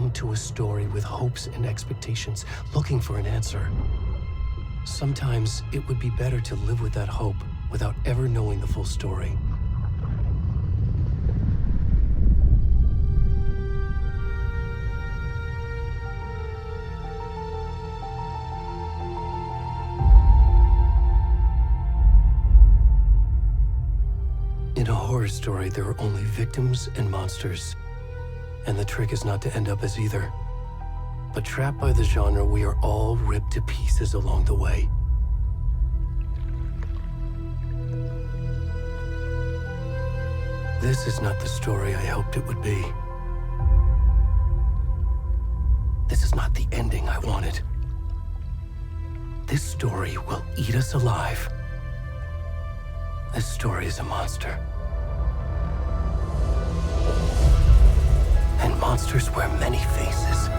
into a story with hopes and expectations, looking for an answer. Sometimes it would be better to live with that hope without ever knowing the full story. In a horror story, there are only victims and monsters. And the trick is not to end up as either. But trapped by the genre, we are all ripped to pieces along the way. This is not the story I hoped it would be. This is not the ending I wanted. This story will eat us alive. This story is a monster. And monsters wear many faces.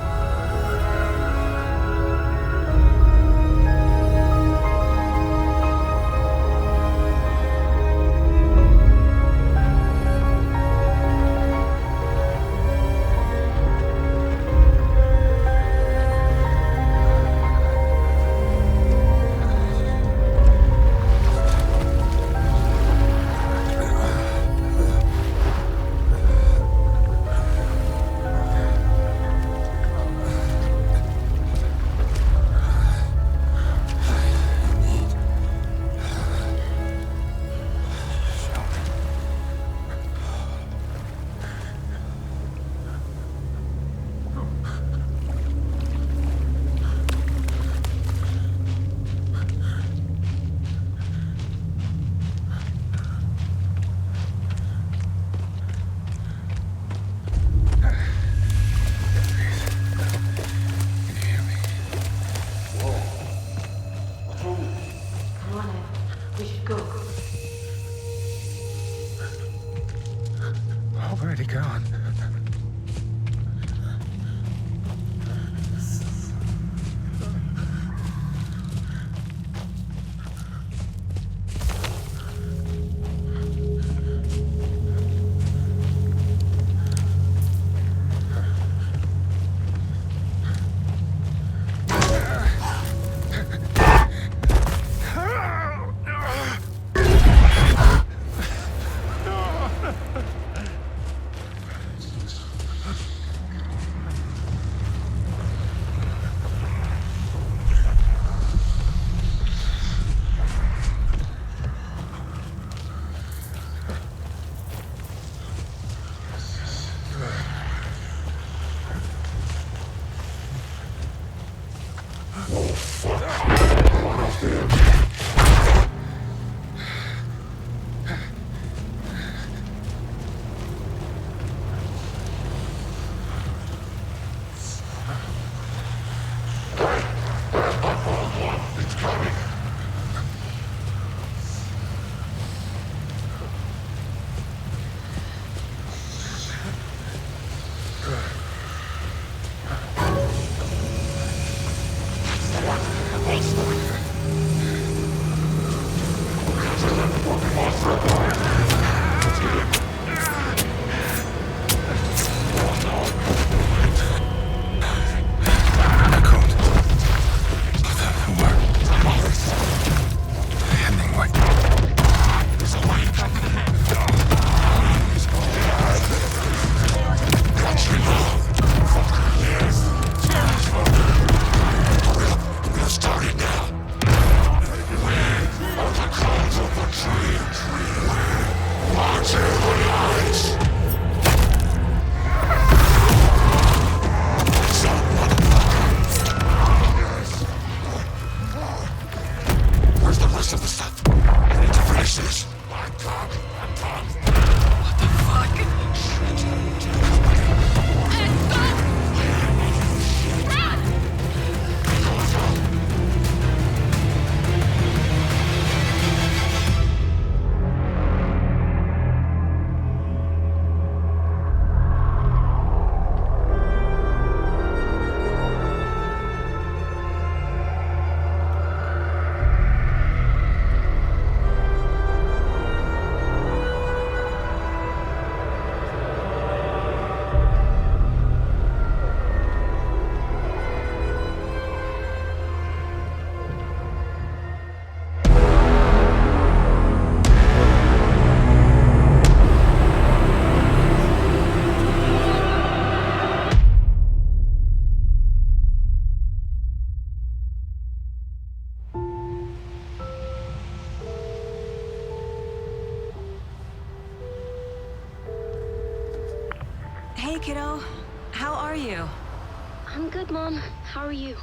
kiddo. How are you? I'm good, Mom. How are you?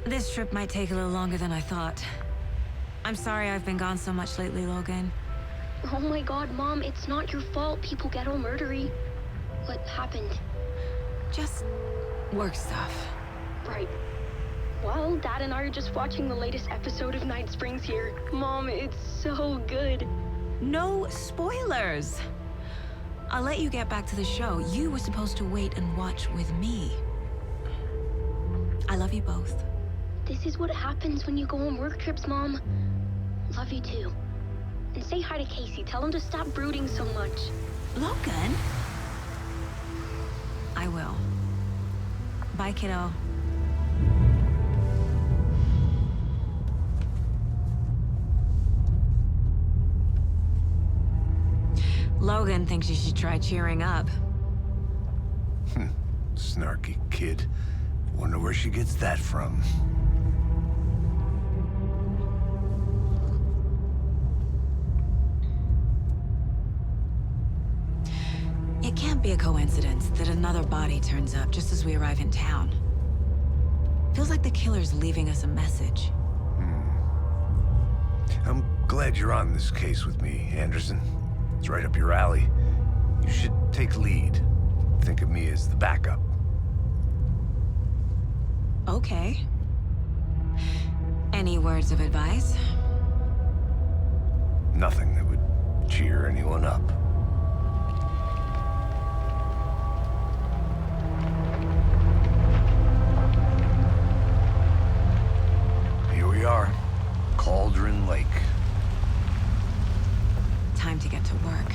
This trip might take a little longer than I thought. I'm sorry I've been gone so much lately, Logan. Oh my god, Mom, it's not your fault people get all murdery. What happened? Just work stuff. Right. Well, Dad and I are just watching the latest episode of Night Springs here. Mom, it's so good. No spoilers! I'll let you get back to the show. You were supposed to wait and watch with me. I love you both. This is what happens when you go on work trips, Mom. Love you too. And say hi to Casey. Tell him to stop brooding so much. Logan? I will. Bye, kiddo. Logan thinks you should try cheering up. Snarky kid. Wonder where she gets that from. It can't be a coincidence that another body turns up just as we arrive in town. Feels like the killer's leaving us a message. I'm glad you're on this case with me, Anderson. It's right up your alley. You should take lead. Think of me as the backup. Okay. Any words of advice? Nothing that would cheer anyone up. Here we are. Cauldron Lake. Time to get to work.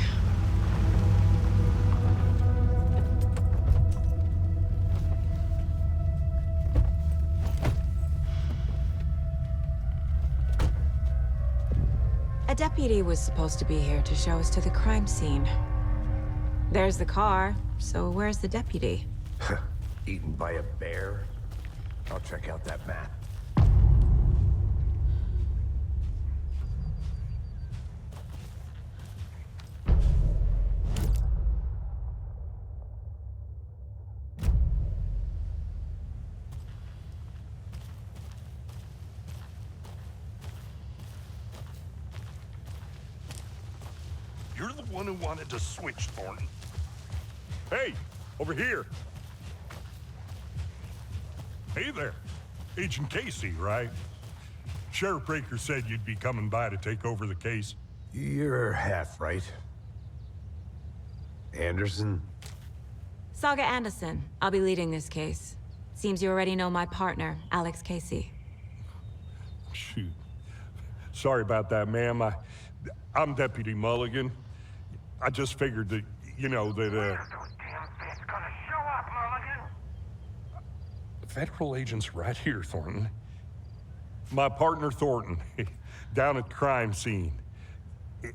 A deputy was supposed to be here to show us to the crime scene. There's the car, so where's the deputy? Eaten by a bear? I'll check out that map. You're the one who wanted to switch, Thornton. Hey, over here. Hey there. Agent Casey, right? Sheriff Breaker said you'd be coming by to take over the case. You're half right. Anderson? Saga Anderson. I'll be leading this case. Seems you already know my partner, Alex Casey. Shoot. Sorry about that, ma'am. I'm Deputy Mulligan. I just figured that, you know, that, Where's those damn fists gonna show up, Mulligan? Federal agent's right here, Thornton. My partner, Thornton, down at the crime scene.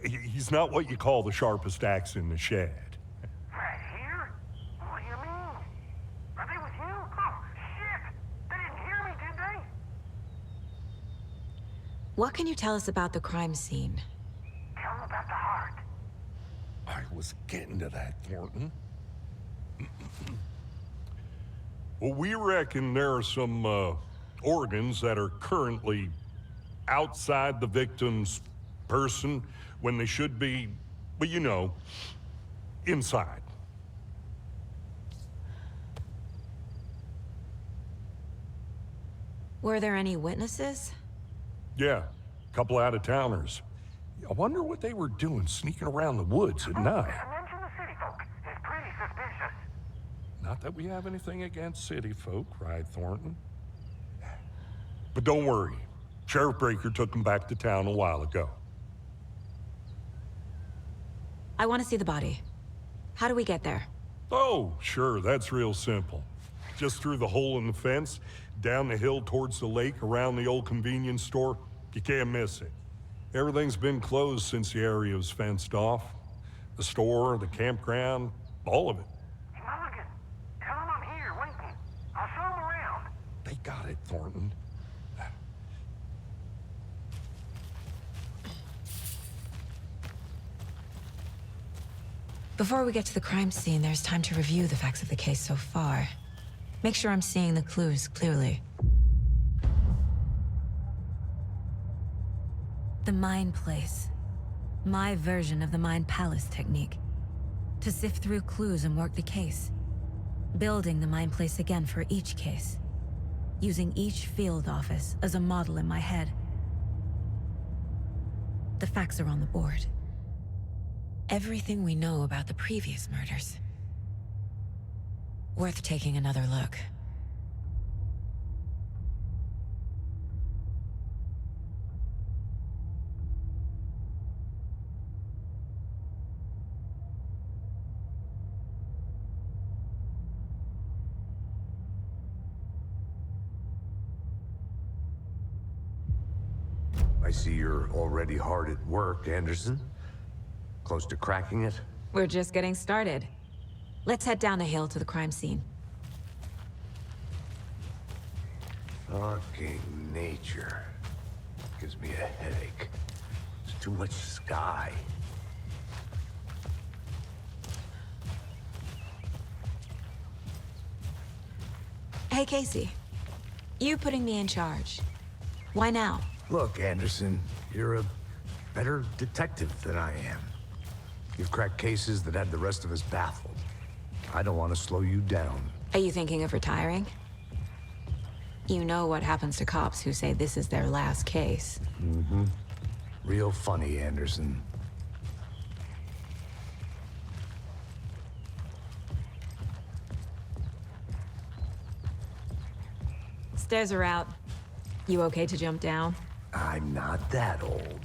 He's not what you call the sharpest axe in the shed. Right here? What do you mean? Are they with you? Oh, shit! They didn't hear me, did they? What can you tell us about the crime scene? Tell them about the heart. I was getting to that, Thornton. Well, we reckon there are some organs that are currently outside the victim's person when they should be, well, you know, inside. Were there any witnesses? Yeah, a couple out-of-towners. I wonder what they were doing sneaking around the woods at night. Mention the city folk. It's pretty suspicious. Not that we have anything against city folk, right, Thornton? But don't worry. Sheriff Breaker took them back to town a while ago. I want to see the body. How do we get there? Oh, sure, that's real simple. Just through the hole in the fence, down the hill towards the lake, around the old convenience store. You can't miss it. Everything's been closed since the area was fenced off. The store, the campground, all of it. Hey, Mulligan, tell them I'm here waiting. I'll show them around. They got it, Thornton. Before we get to the crime scene, there's time to review the facts of the case so far. Make sure I'm seeing the clues clearly. The Mind Place. My version of the Mind Palace technique. To sift through clues and work the case. Building the Mind Place again for each case. Using each field office as a model in my head. The facts are on the board. Everything we know about the previous murders. Worth taking another look. I see you're already hard at work, Anderson. Close to cracking it? We're just getting started. Let's head down the hill to the crime scene. Fucking nature. Gives me a headache. There's too much sky. Hey, Casey. You putting me in charge. Why now? Look, Anderson, you're a better detective than I am. You've cracked cases that had the rest of us baffled. I don't want to slow you down. Are you thinking of retiring? You know what happens to cops who say this is their last case. Mm-hmm. Real funny, Anderson. Stairs are out. You okay to jump down? I'm not that old.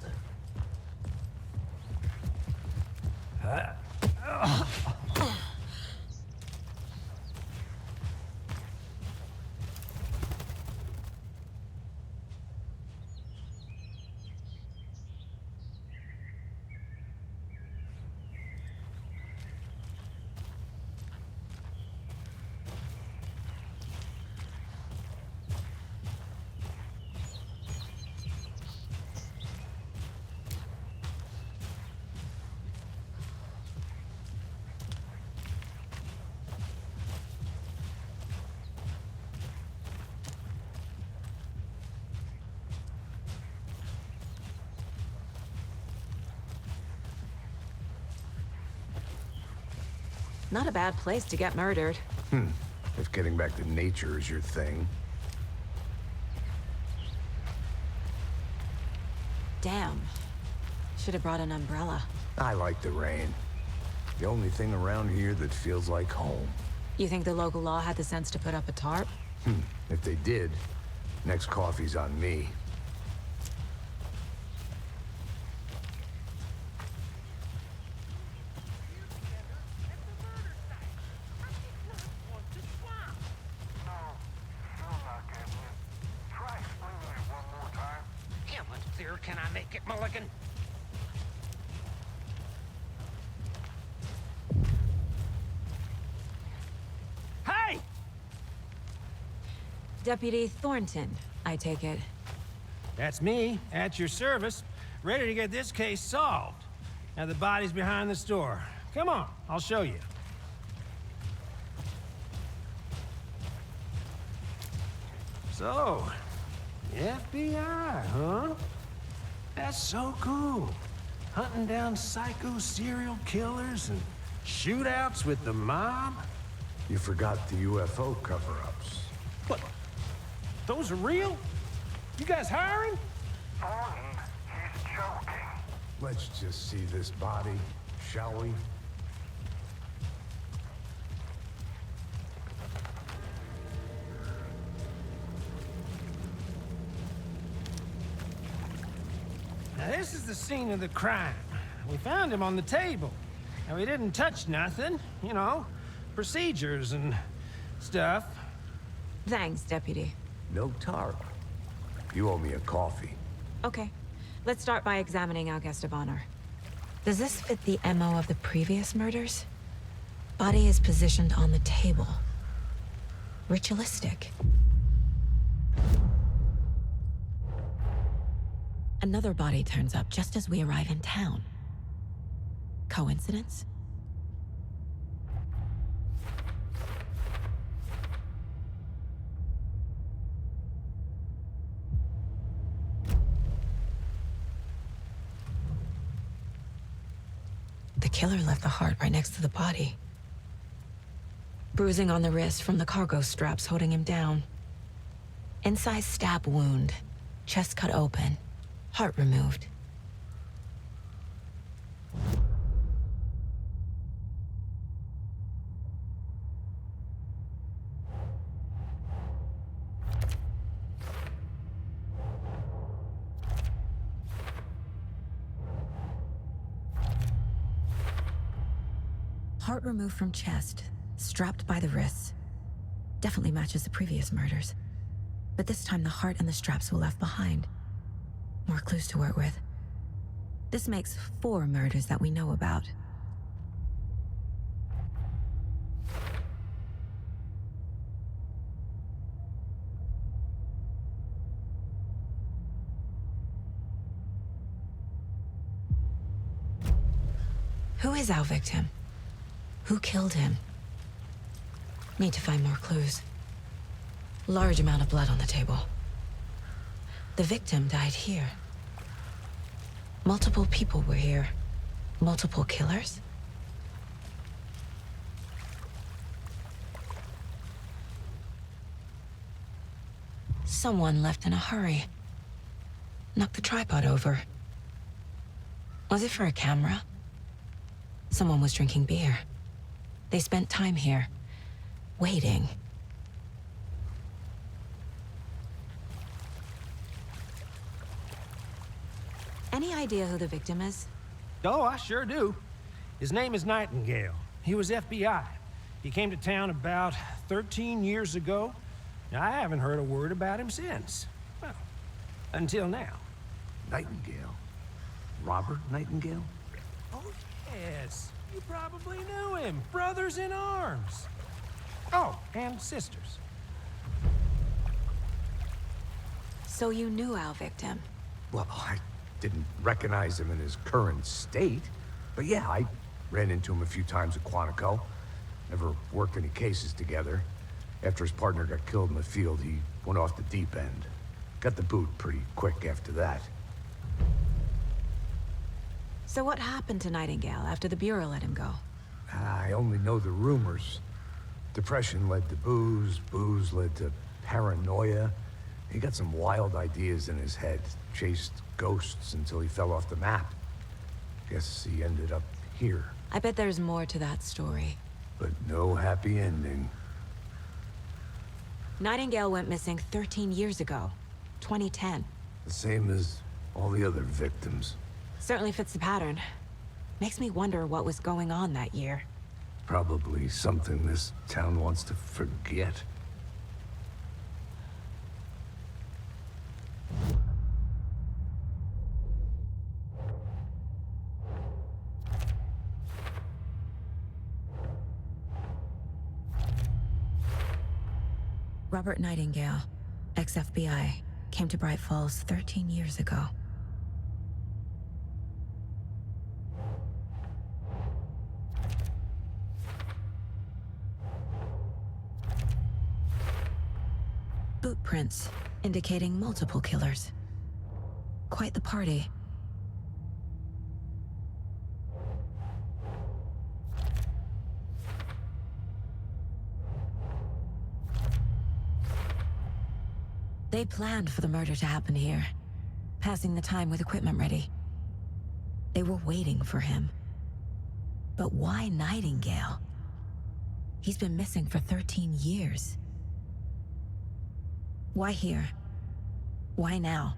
Not a bad place to get murdered. If getting back to nature is your thing. Damn. Should have brought an umbrella. I like the rain. The only thing around here that feels like home. You think the local law had the sense to put up a tarp? If they did, next coffee's on me. Can I make it, Mulligan? Hey! Deputy Thornton, I take it. That's me, at your service, ready to get this case solved. Now the body's behind the store. Come on, I'll show you. So, the FBI, huh? That's so cool. Hunting down psycho serial killers and shootouts with the mob. You forgot the UFO cover-ups. What? Those are real? You guys hiring? Thornton, he's joking. Let's just see this body, shall we? Now this is the scene of the crime. We found him on the table. And we didn't touch nothing, you know, procedures and stuff. Thanks, Deputy. No tarp. You owe me a coffee. Okay. Let's start by examining our guest of honor. Does this fit the MO of the previous murders? Body is positioned on the table. Ritualistic. Another body turns up just as we arrive in town. Coincidence? killer left the heart right next to the body. Bruising on the wrist from the cargo straps holding him down. Incised stab wound, chest cut open, heart removed. Heart removed from chest, strapped by the wrists. Definitely matches the previous murders. But this time the heart and the straps were left behind. More clues to work with. This makes 4 murders that we know about. Who is our victim? Who killed him? Need to find more clues. Large amount of blood on the table. The victim died here. Multiple people were here. Multiple killers? Someone left in a hurry. Knocked the tripod over. Was it for a camera? Someone was drinking beer. They spent time here, waiting. Any idea who the victim is? Oh, I sure do. His name is Nightingale. He was FBI. He came to town about 13 years ago. I haven't heard a word about him since. Well, until now. Nightingale? Robert Nightingale? Oh, yes. You probably knew him. Brothers in arms. Oh, and sisters. So you knew our victim? Well, I didn't recognize him in his current state. But yeah, I ran into him a few times at Quantico. Never worked any cases together. After his partner got killed in the field, he went off the deep end. Got the boot pretty quick after that. So what happened to Nightingale after the Bureau let him go? I only know the rumors. Depression led to booze, booze led to paranoia. He got some wild ideas in his head, chased ghosts until he fell off the map. Guess he ended up here. I bet there's more to that story. But no happy ending. Nightingale went missing 13 years ago, 2010. The same as all the other victims. Certainly fits the pattern. Makes me wonder what was going on that year. Probably something this town wants to forget. Robert Nightingale, ex-FBI, came to Bright Falls 13 years ago. Boot prints indicating multiple killers. Quite the party. They planned for the murder to happen here, passing the time with equipment ready. They were waiting for him. But why Nightingale? He's been missing for 13 years. Why here? Why now?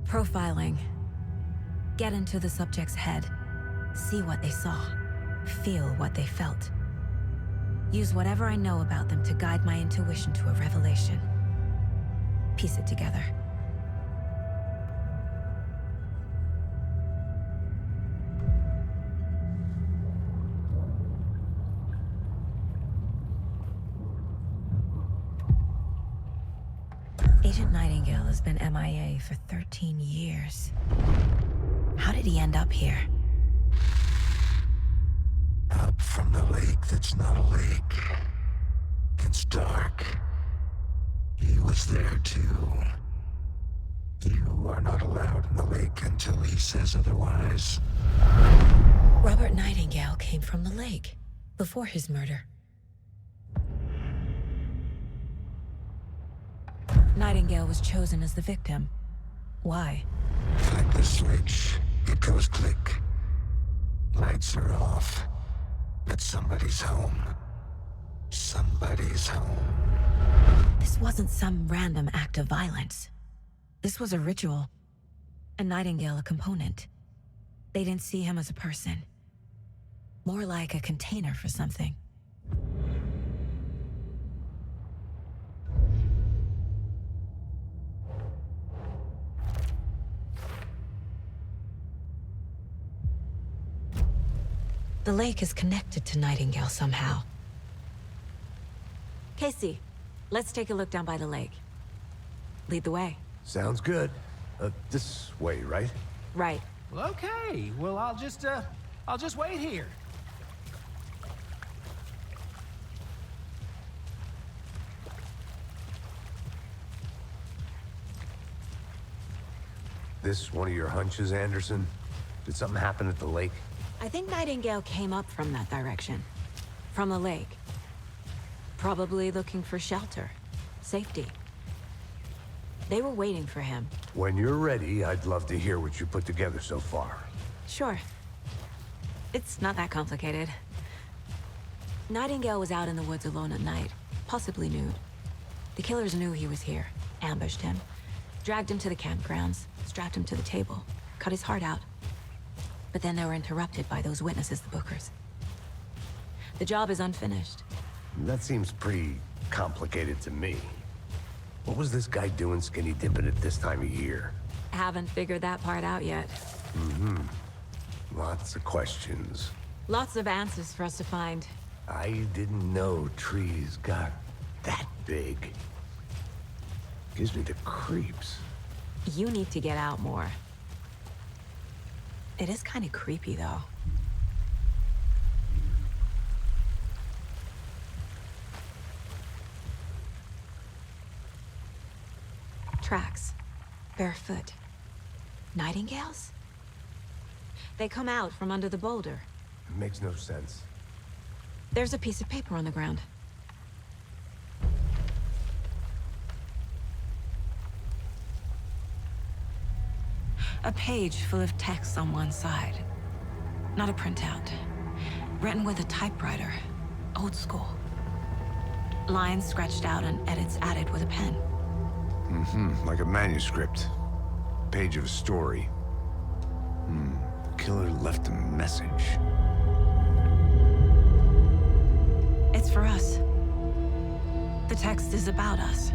Profiling. Get into the subject's head. See what they saw. Feel what they felt. Use whatever I know about them to guide my intuition to a revelation. Piece it together. Agent Nightingale has been MIA for 13 years. How did he end up here? Up from the lake that's not a lake. It's dark. He was there too. You are not allowed in the lake until he says otherwise. Robert Nightingale came from the lake before his murder. Nightingale was chosen as the victim. Why? Flick the switch. It goes click. Lights are off. But somebody's home. Somebody's home. This wasn't some random act of violence. This was a ritual. And Nightingale a component. They didn't see him as a person. More like a container for something. The lake is connected to Nightingale somehow. Casey, let's take a look down by the lake. Lead the way. Sounds good. This way, right? Right. Well, okay. Well, I'll just wait here. This one of your hunches, Anderson? Did something happen at the lake? I think Nightingale came up from that direction. From the lake. Probably looking for shelter. Safety. They were waiting for him. When you're ready, I'd love to hear what you put together so far. Sure. It's not that complicated. Nightingale was out in the woods alone at night, possibly nude. The killers knew he was here, ambushed him, dragged him to the campgrounds, strapped him to the table, cut his heart out. But then they were interrupted by those witnesses, the Bookers. The job is unfinished. That seems pretty complicated to me. What was this guy doing skinny dipping at this time of year? Haven't figured that part out yet. Lots of questions. Lots of answers for us to find. I didn't know trees got that big. Gives me the creeps. You need to get out more. It is kind of creepy, though. Tracks. Barefoot. Nightingales? They come out from under the boulder. Makes no sense. There's a piece of paper on the ground. A page full of text on one side. Not a printout. Written with a typewriter. Old school. Lines scratched out and edits added with a pen. Like a manuscript. Page of a story. Killer left a message. It's for us. The text is about us.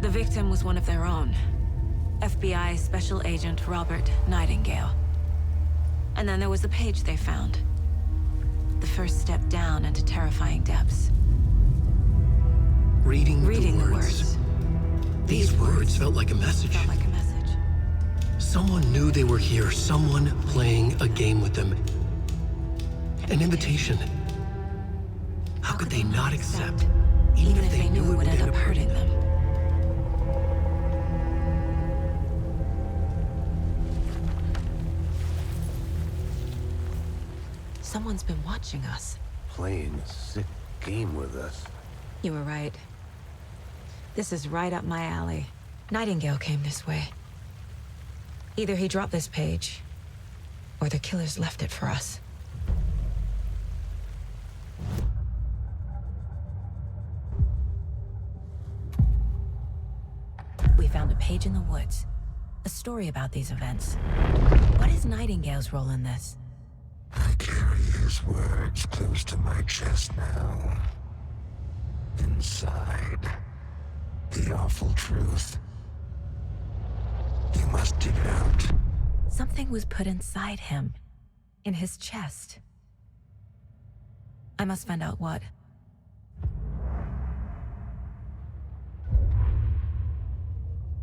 The victim was one of their own. FBI Special Agent Robert Nightingale. And then there was the page they found. The first step down into terrifying depths. Reading the the words. These words felt like a message. Felt like a message. Someone knew they were here, someone playing a game with them. An invitation. How could they not accept, even if they knew it would end up hurting them? Someone's been watching us. Playing a sick game with us. You were right. This is right up my alley. Nightingale came this way. Either he dropped this page, or the killers left it for us. We found a page in the woods. A story about these events. What is Nightingale's role in this? I carry his words close to my chest now. Inside, the awful truth. You must dig it out. Something was put inside him. In his chest. I must find out what.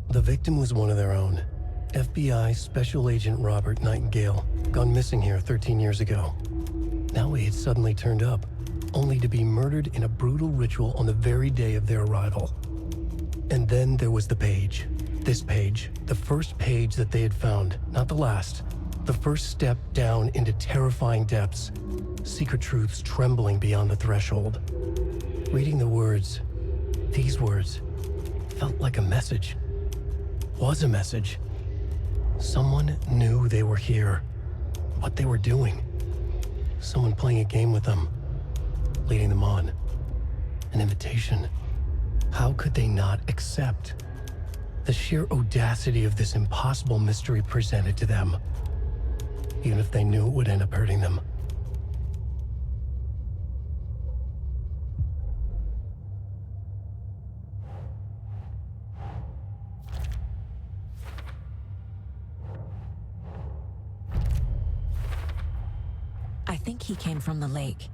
The victim was one of their own. FBI Special Agent Robert Nightingale, gone missing here 13 years ago. Now he had suddenly turned up, only to be murdered in a brutal ritual on the very day of their arrival. And then there was the page. This page, the first page that they had found, not the last. The first step down into terrifying depths. Secret truths trembling beyond the threshold. Reading the words, these words, felt like a message. Was a message. Someone knew they were here. What they were doing. Someone playing a game with them. Leading them on. An invitation. How could they not accept? The sheer audacity of this impossible mystery presented to them. Even if they knew it would end up hurting them. I think he came from the lake.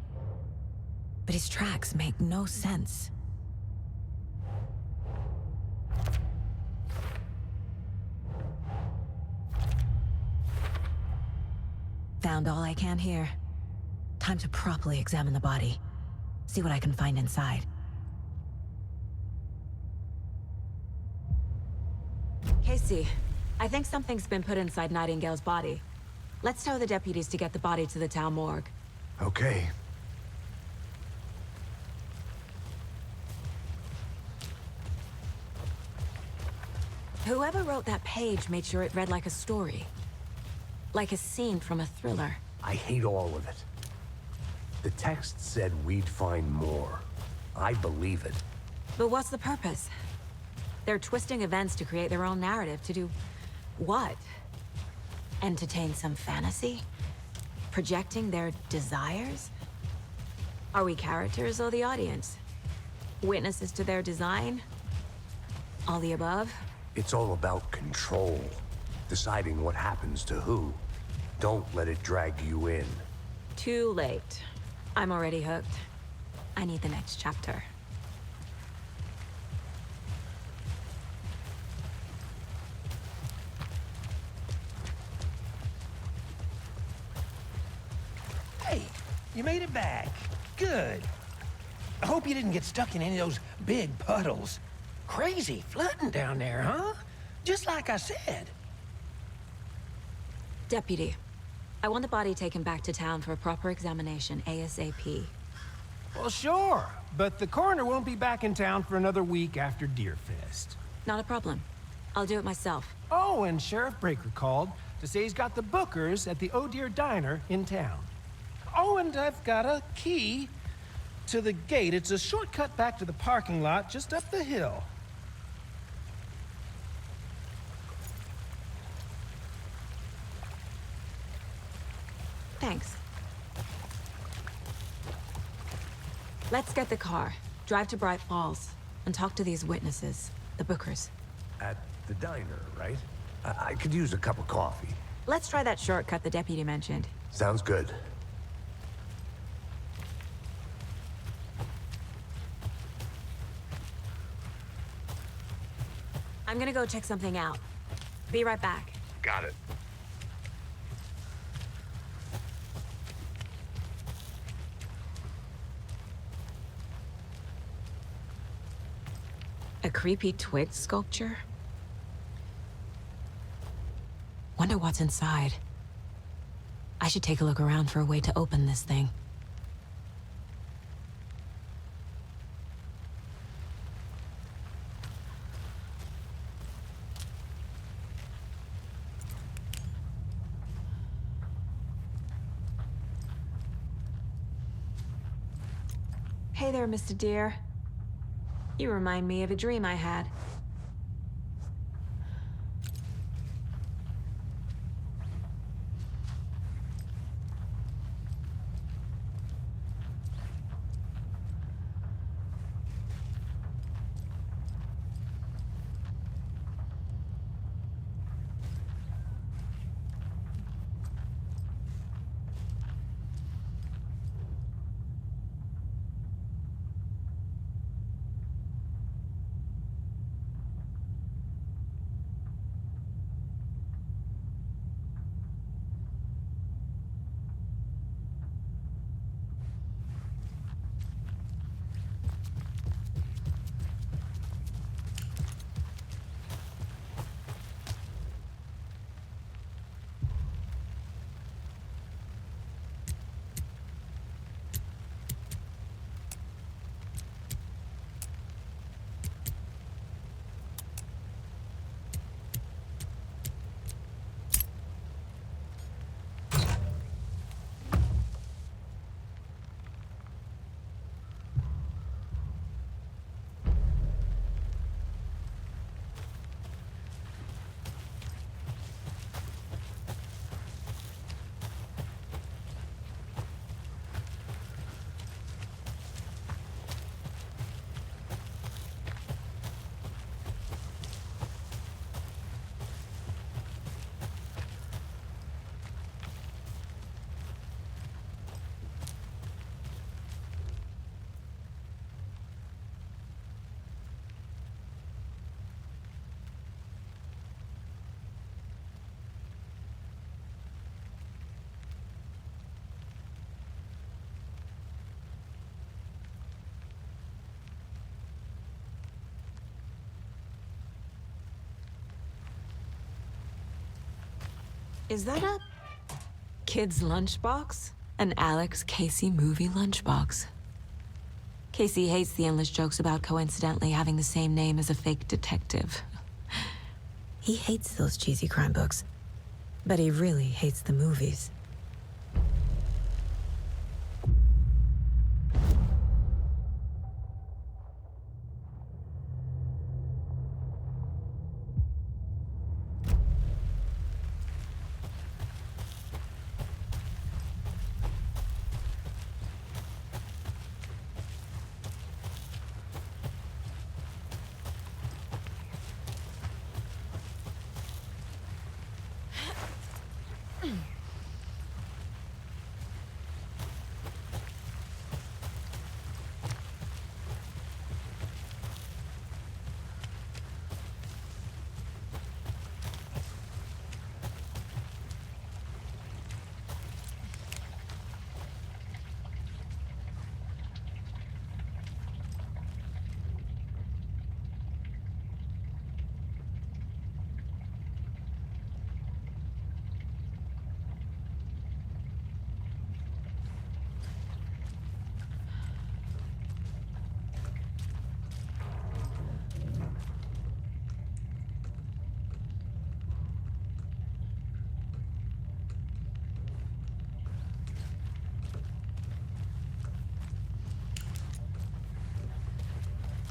But his tracks make no sense. Found all I can here. Time to properly examine the body. See what I can find inside. Casey, I think something's been put inside Nightingale's body. Let's tell the deputies to get the body to the town morgue. Okay. Whoever wrote that page made sure it read like a story. Like a scene from a thriller. I hate all of it. The text said we'd find more. I believe it. But what's the purpose? They're twisting events to create their own narrative. To do what? Entertain some fantasy? Projecting their desires? Are we characters or the audience? Witnesses to their design? All the above? It's all about control. Deciding what happens to who. Don't let it drag you in. Too late. I'm already hooked. I need the next chapter. Hey, you made it back. Good. I hope you didn't get stuck in any of those big puddles. Crazy flooding down there, huh? Just like I said. Deputy, I want the body taken back to town for a proper examination ASAP. Well, sure, but the coroner won't be back in town for another week after Deerfest. Not a problem. I'll do it myself. Oh, and Sheriff Breaker called to say he's got the bookers at the Oh Dear Diner in town. Oh, and I've got a key to the gate. It's a shortcut back to the parking lot just up the hill. Thanks. Let's get the car, drive to Bright Falls, and talk to these witnesses, the bookers. At the diner, right? I could use a cup of coffee. Let's try that shortcut the deputy mentioned. Sounds good. I'm gonna go check something out. Be right back. Got it. A creepy twig sculpture? Wonder what's inside. I should take a look around for a way to open this thing. Hey there, Mr. Deer. You remind me of a dream I had. Is that a kid's lunchbox? An Alex Casey movie lunchbox. Casey hates the endless jokes about coincidentally having the same name as a fake detective. He hates those cheesy crime books, but he really hates the movies.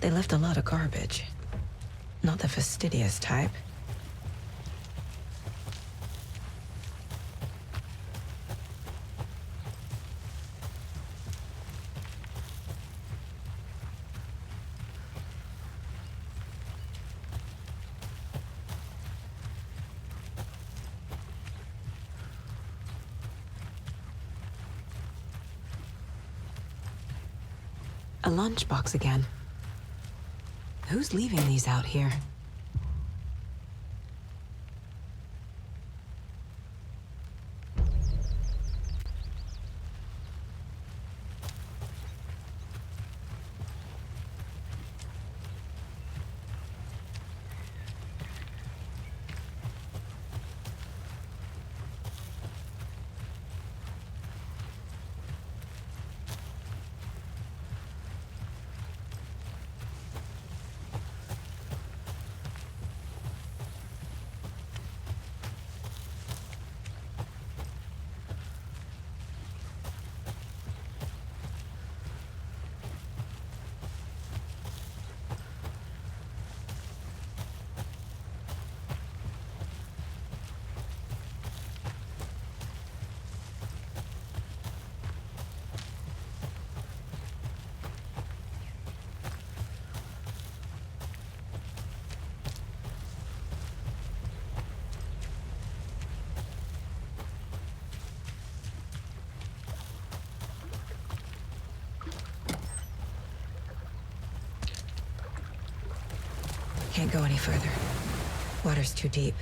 They left a lot of garbage. Not the fastidious type. A lunchbox again. Who's leaving these out here? Can't go any further. Water's too deep.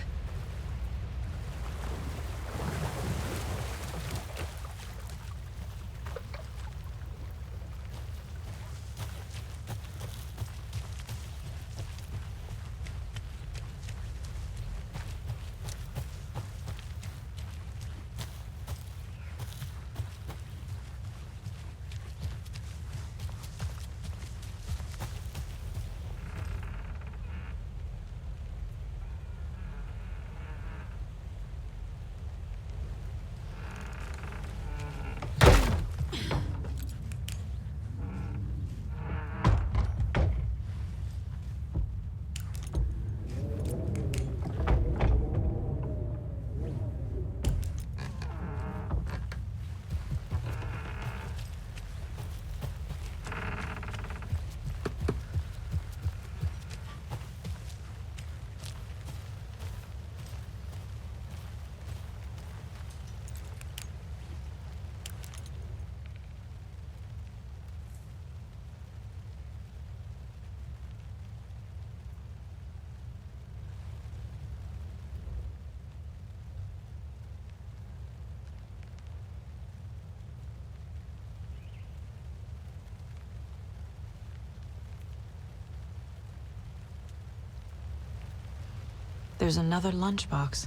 There's another lunchbox.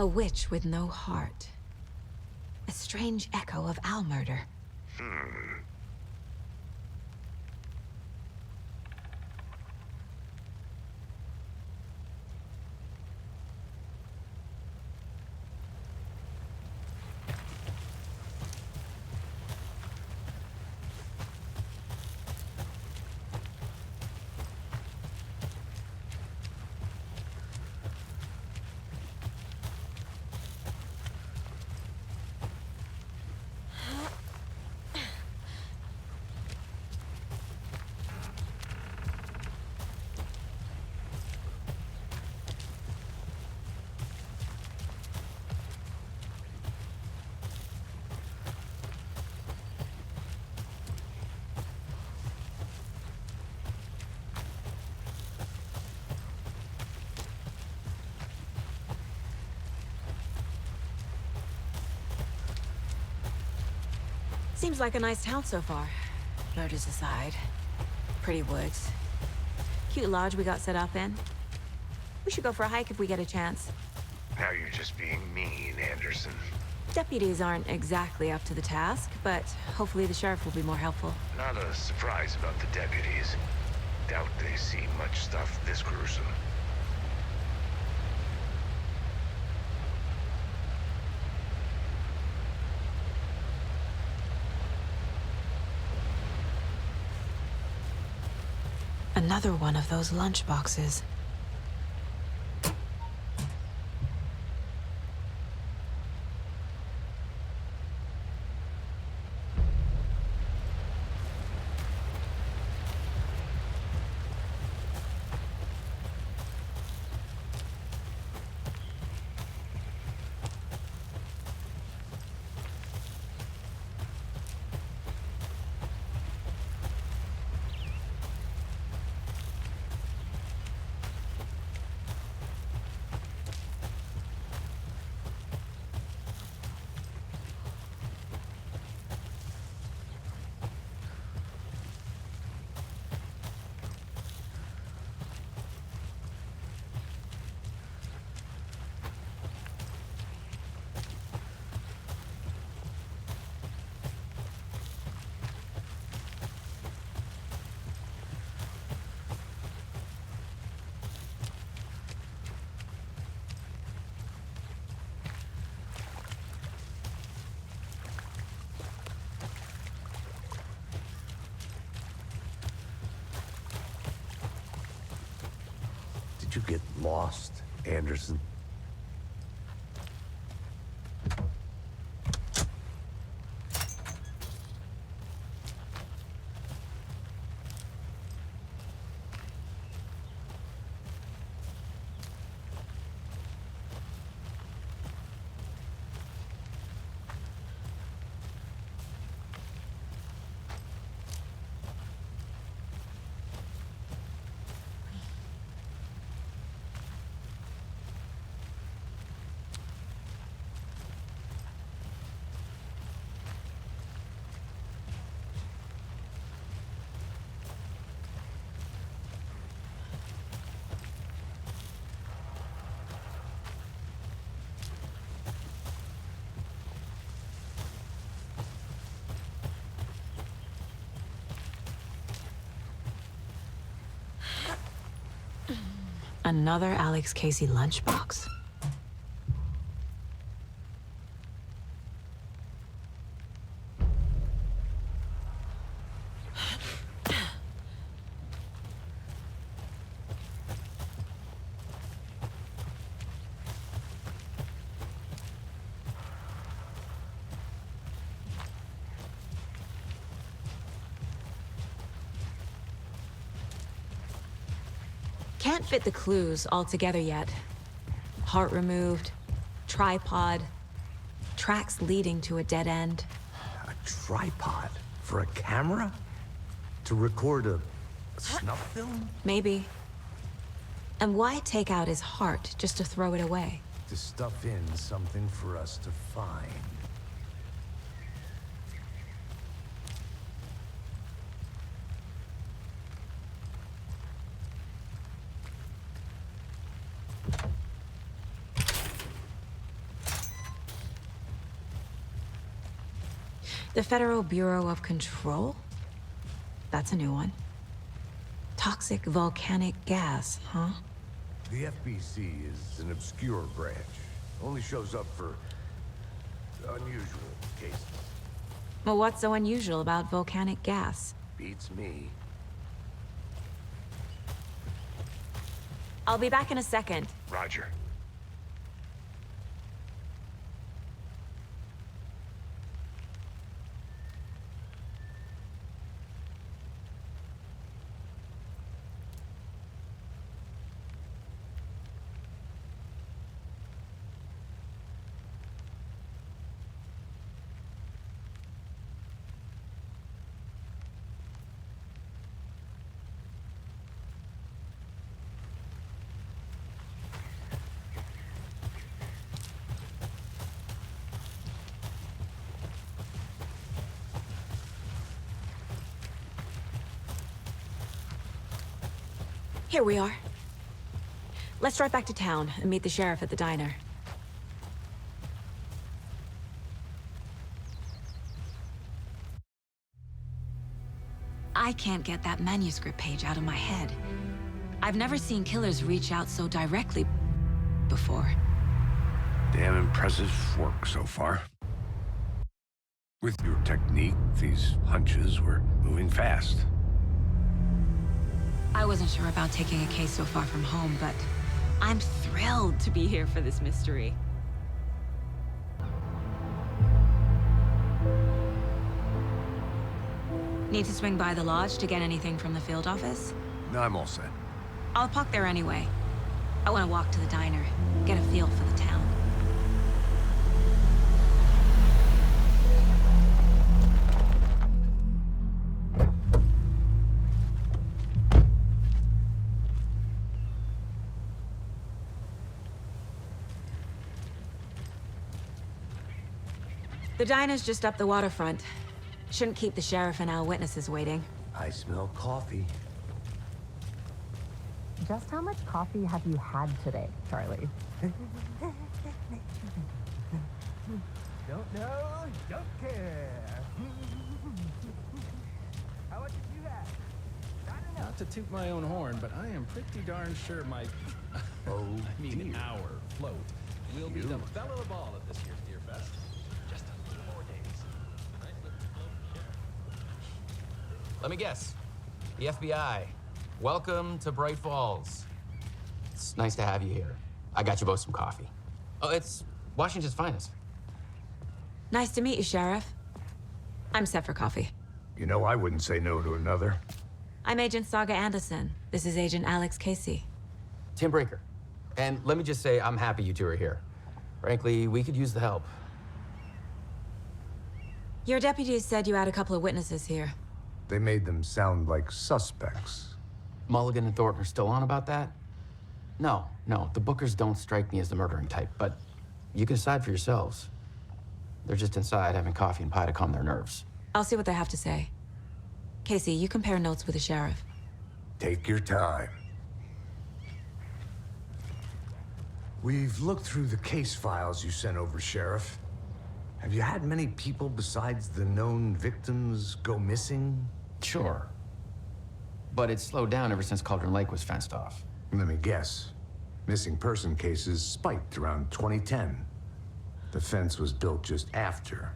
A witch with no heart. A strange echo of owl murder. Seems like a nice town so far. Murders aside. Pretty woods. Cute lodge we got set up in. We should go for a hike if we get a chance. Now you're just being mean, Anderson. Deputies aren't exactly up to the task, but hopefully the sheriff will be more helpful. Not a surprise about the deputies. Doubt they see much stuff this gruesome. Another one of those lunch boxes. Did you get lost, Anderson? Another Alex Casey lunchbox. Can't fit the clues all together yet. Heart removed, tripod, tracks leading to a dead end. A tripod? For a camera? To record a snuff film? Maybe. And why take out his heart just to throw it away? To stuff in something for us to find. The Federal Bureau of Control? That's a new one. Toxic volcanic gas, huh? The FBC is an obscure branch. Only shows up for unusual cases. Well, what's so unusual about volcanic gas? Beats me. I'll be back in a second. Roger. Here we are. Let's drive back to town and meet the sheriff at the diner. I can't get that manuscript page out of my head. I've never seen killers reach out so directly before. Damn impressive work so far. With your technique, these hunches were moving fast. I wasn't sure about taking a case so far from home, but I'm thrilled to be here for this mystery. Need to swing by the lodge to get anything from the field office? No, I'm all set. I'll park there anyway. I want to walk to the diner, get a feel for the town. The diner's just up the waterfront. Shouldn't keep the sheriff and our witnesses waiting. I smell coffee. Just how much coffee have you had today, Charlie? Don't know, don't care. How much did you have? Not to toot my own horn, but I am pretty darn sure my... our float will be the belle of the ball at this year's Deer Fest. Just a few more days. Nice looking float, Sheriff. Let me guess. The FBI. Welcome to Bright Falls. It's nice to have you here. I got you both some coffee. Oh, it's Washington's finest. Nice to meet you, Sheriff. I'm set for coffee. You know, I wouldn't say no to another. I'm Agent Saaga Anderson. This is Agent Alex Casey. Tim Breaker. And let me just say, I'm happy you two are here. Frankly, we could use the help. Your deputies said you had a couple of witnesses here. They made them sound like suspects. Mulligan and Thornton are still on about that? No, the Bookers don't strike me as the murdering type, but you can decide for yourselves. They're just inside having coffee and pie to calm their nerves. I'll see what they have to say. Casey, you compare notes with the sheriff. Take your time. We've looked through the case files you sent over, Sheriff. Have you had many people besides the known victims go missing? Sure. But it's slowed down ever since Cauldron Lake was fenced off. Let me guess. Missing person cases spiked around 2010. The fence was built just after.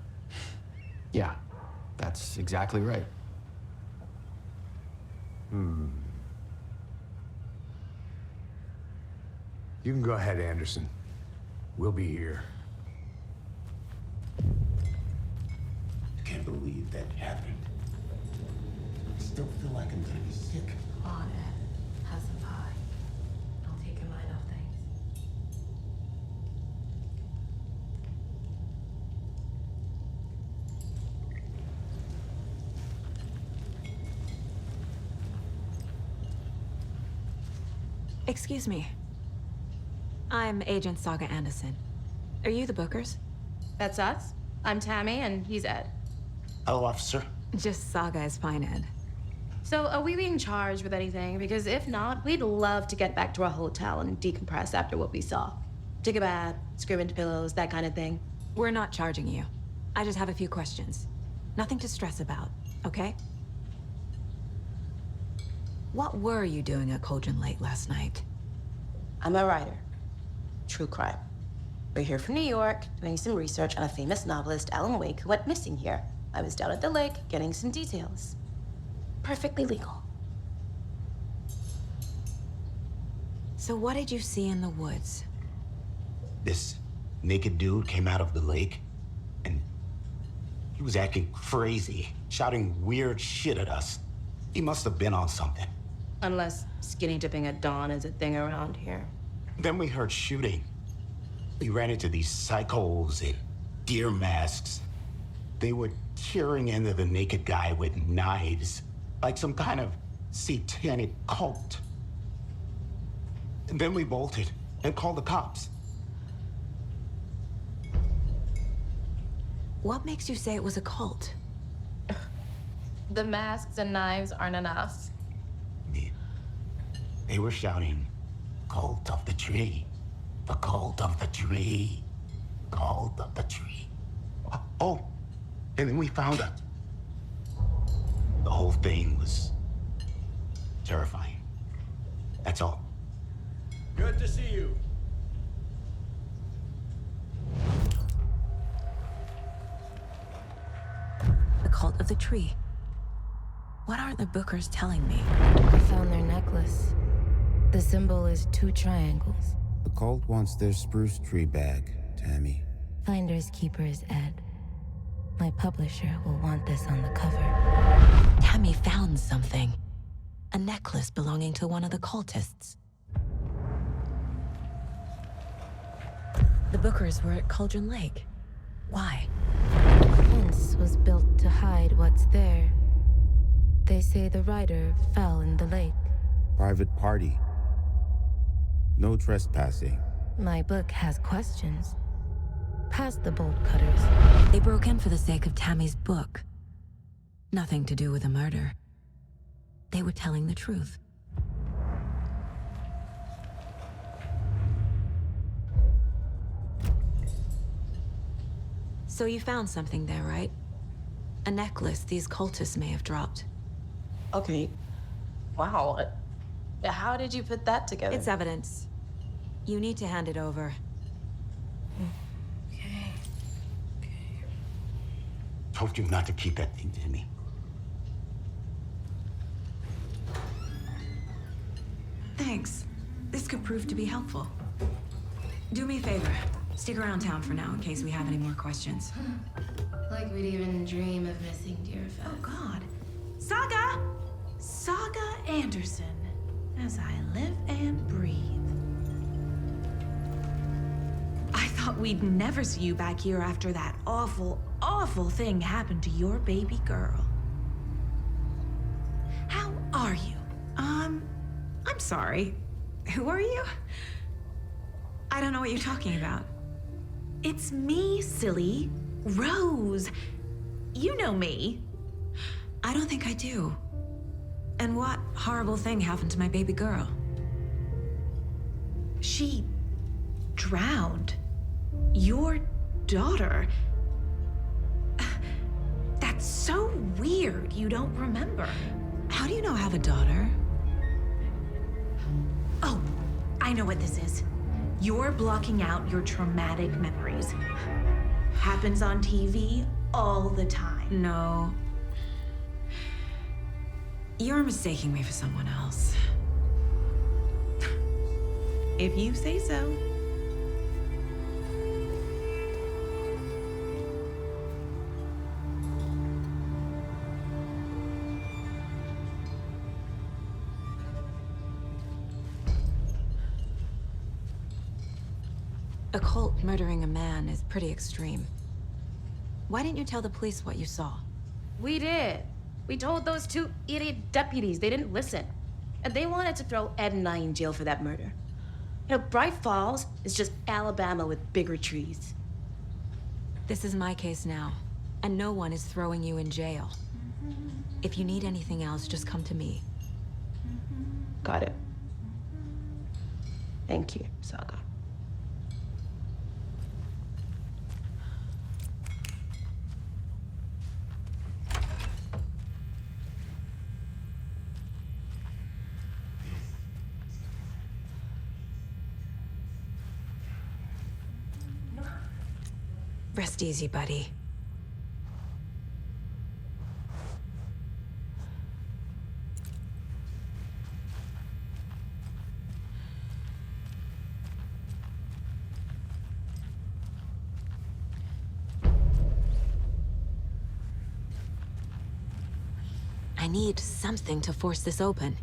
Yeah, that's exactly right. You can go ahead, Anderson. We'll be here. I can't believe that happened. I still feel like I'm gonna be sick. On it. Have some pie. I'll take your mind off things. Excuse me. I'm Agent Saaga Anderson. Are you the Bookers? That's us. I'm Tammy, and he's Ed. Hello, officer. Just Saaga is fine, Ed. So, are we being charged with anything? Because if not, we'd love to get back to our hotel and decompress after what we saw. Take a bath, scream into pillows, that kind of thing. We're not charging you. I just have a few questions. Nothing to stress about, okay? What were you doing at Cauldron Lake last night? I'm a writer. True crime. We're here from New York, doing some research on a famous novelist, Alan Wake, who went missing here. I was down at the lake, getting some details. Perfectly legal. So what did you see in the woods? This naked dude came out of the lake, and he was acting crazy, shouting weird shit at us. He must have been on something. Unless skinny dipping at dawn is a thing around here. Then we heard shooting. We ran into these psychos in deer masks. They were tearing into the naked guy with knives, like some kind of satanic cult. And then we bolted and called the cops. What makes you say it was a cult? The masks and knives aren't enough. They were shouting, "Cult of the tree, the cult of the tree, cult of the tree." Oh, and then we found it. The whole thing was terrifying. That's all. Good to see you. The cult of the tree. What are the Bookers telling me? I found their necklace. The symbol is 2 triangles. The cult wants their spruce tree bag, Tammy. Finders keepers, Ed. My publisher will want this on the cover. Tammy found something. A necklace belonging to one of the cultists. The Bookers were at Cauldron Lake. Why? The fence was built to hide what's there. They say the writer fell in the lake. Private party. No trespassing. My book has questions. Past the bolt cutters. They broke in for the sake of Tammy's book. Nothing to do with a murder. They were telling the truth. So you found something there, right? A necklace these cultists may have dropped. Okay. Wow. How did you put that together? It's evidence. You need to hand it over. Okay. Told you not to keep that thing to me. Thanks. This could prove to be helpful. Do me a favor. Stick around town for now in case we have any more questions. Like we'd even dream of missing dear Fez. Oh, God. Saga! Saga Anderson. As I live and breathe. I thought we'd never see you back here after that awful, awful thing happened to your baby girl. How are you? I'm sorry. Who are you? I don't know what you're talking about. It's me, silly. Rose. You know me. I don't think I do. And what horrible thing happened to my baby girl? She drowned. Your daughter. That's so weird you don't remember. How do you know I have a daughter? Oh, I know what this is. You're blocking out your traumatic memories. Happens on TV all the time. No. You're mistaking me for someone else. If you say so. A cult murdering a man is pretty extreme. Why didn't you tell the police what you saw? We did. We told those 2 idiot deputies. They didn't listen. And they wanted to throw Ed and I in jail for that murder. You know, Bright Falls is just Alabama with bigger trees. This is my case now, and no one is throwing you in jail. If you need anything else, just come to me. Got it. Thank you, Saga. Rest easy, buddy. I need something to force this open.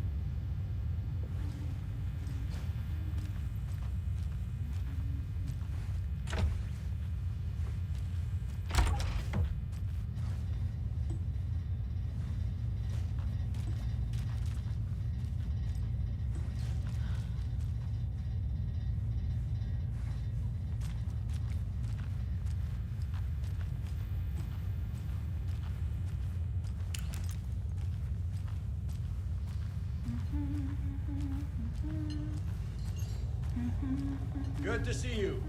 Good to see you.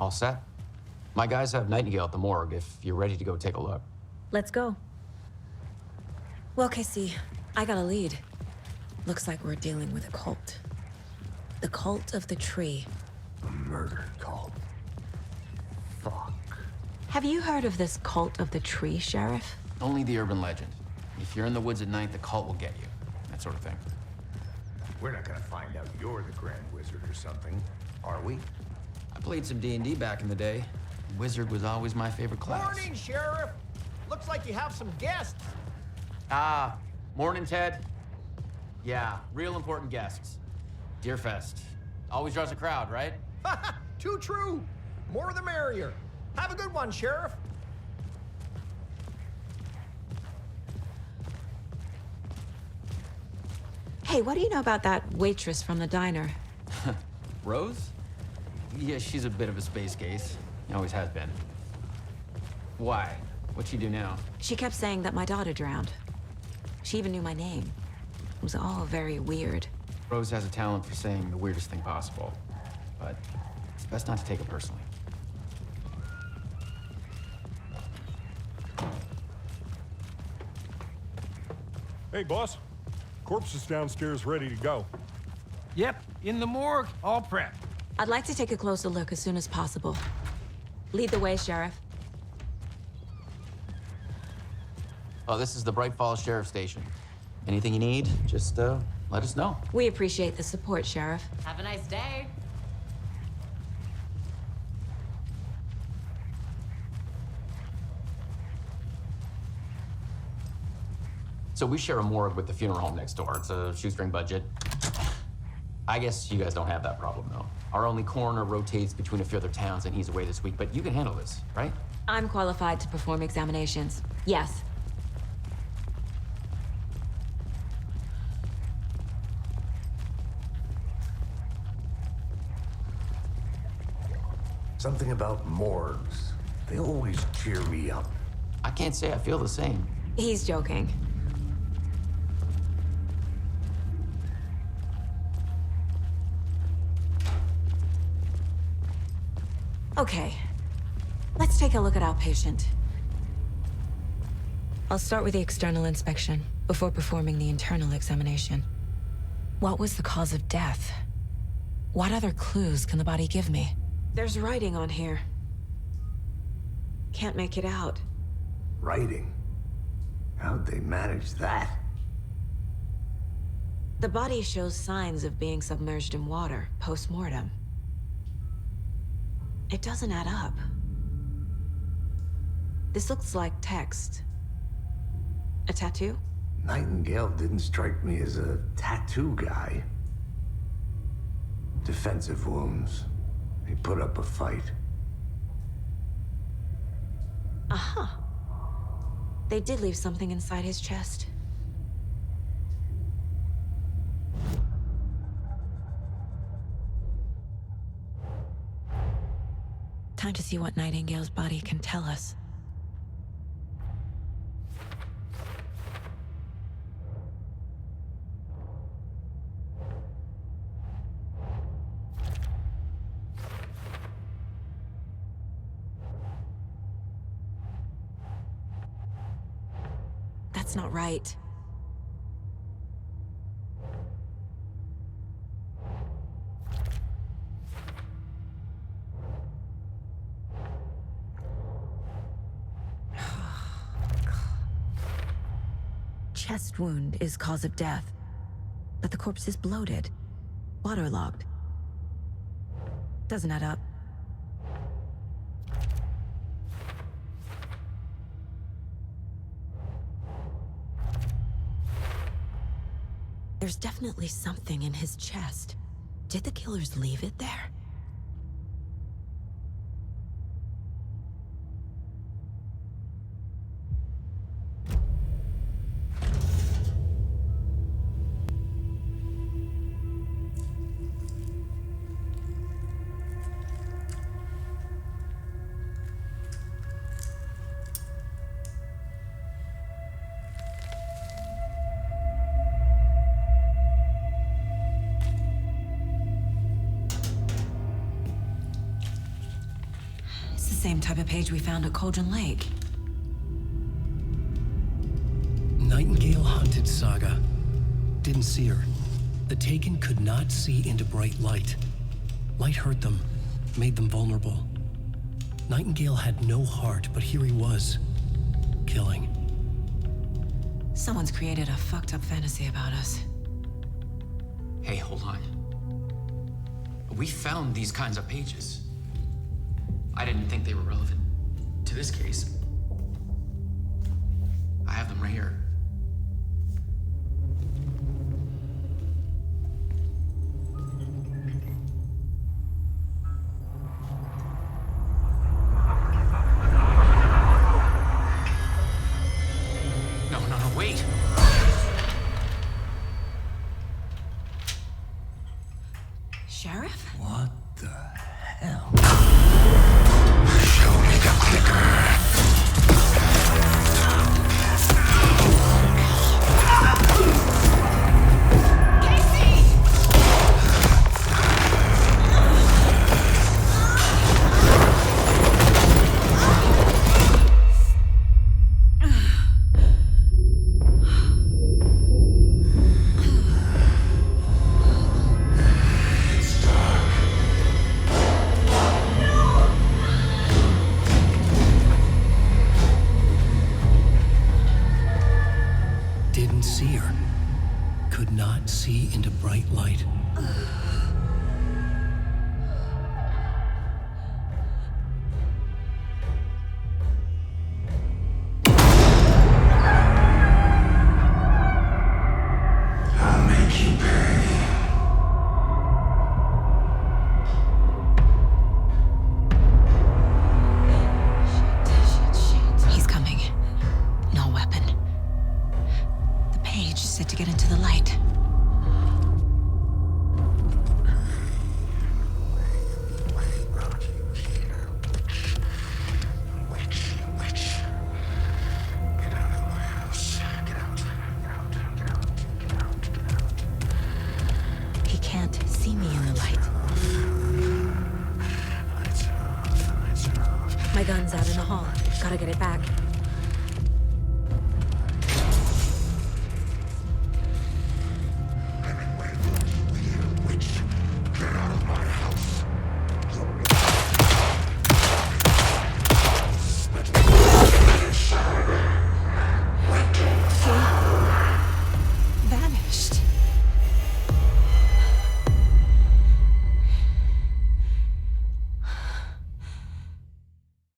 All set? My guys have Nightingale at the morgue if you're ready to go take a look. Let's go. Well, Casey, I got a lead. Looks like we're dealing with a cult. The cult of the tree. A murder cult. Fuck. Have you heard of this cult of the tree, Sheriff? Only the urban legend. If you're in the woods at night, the cult will get you. That sort of thing. We're not gonna find out you're the Grand Wizard or something, are we? I played some D&D back in the day. Wizard was always my favorite class. Morning, Sheriff. Looks like you have some guests. Ah, morning, Ted. Yeah, real important guests. Deerfest. Always draws a crowd, right? Too true. More the merrier. Have a good one, Sheriff. Hey, what do you know about that waitress from the diner? Rose? Yeah, she's a bit of a space case. Always has been. Why? What'd she do now? She kept saying that my daughter drowned. She even knew my name. It was all very weird. Rose has a talent for saying the weirdest thing possible. But it's best not to take it personally. Hey, boss. Corpse is downstairs ready to go. Yep, in the morgue, all prepped. I'd like to take a closer look as soon as possible. Lead the way, Sheriff. Oh, this is the Bright Falls Sheriff Station. Anything you need, just let us know. We appreciate the support, Sheriff. Have a nice day. So we share a morgue with the funeral home next door. It's a shoestring budget. I guess you guys don't have that problem, though. Our only coroner rotates between a few other towns, and he's away this week. But you can handle this, right? I'm qualified to perform examinations. Yes. Something about morgues. They always cheer me up. I can't say I feel the same. He's joking. Okay, let's take a look at our patient. I'll start with the external inspection before performing the internal examination. What was the cause of death? What other clues can the body give me? There's writing on here. Can't make it out. Writing? How'd they manage that? The body shows signs of being submerged in water post-mortem. It doesn't add up. This looks like text. A tattoo? Nightingale didn't strike me as a tattoo guy. Defensive wounds. He put up a fight. Uh-huh. They did leave something inside his chest. Time to see what Nightingale's body can tell us. That's not right. chest wound is cause of death, but the corpse is bloated, waterlogged. Doesn't add up. There's definitely something in his chest. Did the killers leave it there? Same type of page we found at Cauldron Lake. Nightingale hunted Saga. Didn't see her. The Taken could not see into bright light. Light hurt them, made them vulnerable. Nightingale had no heart, but here he was, killing. Someone's created a fucked up fantasy about us. Hey, hold on. We found these kinds of pages. I didn't think they were relevant to this case. I have them right here. No, wait. Sheriff? What the hell? Show me the clicker. My gun's out in the hall. Gotta get it back.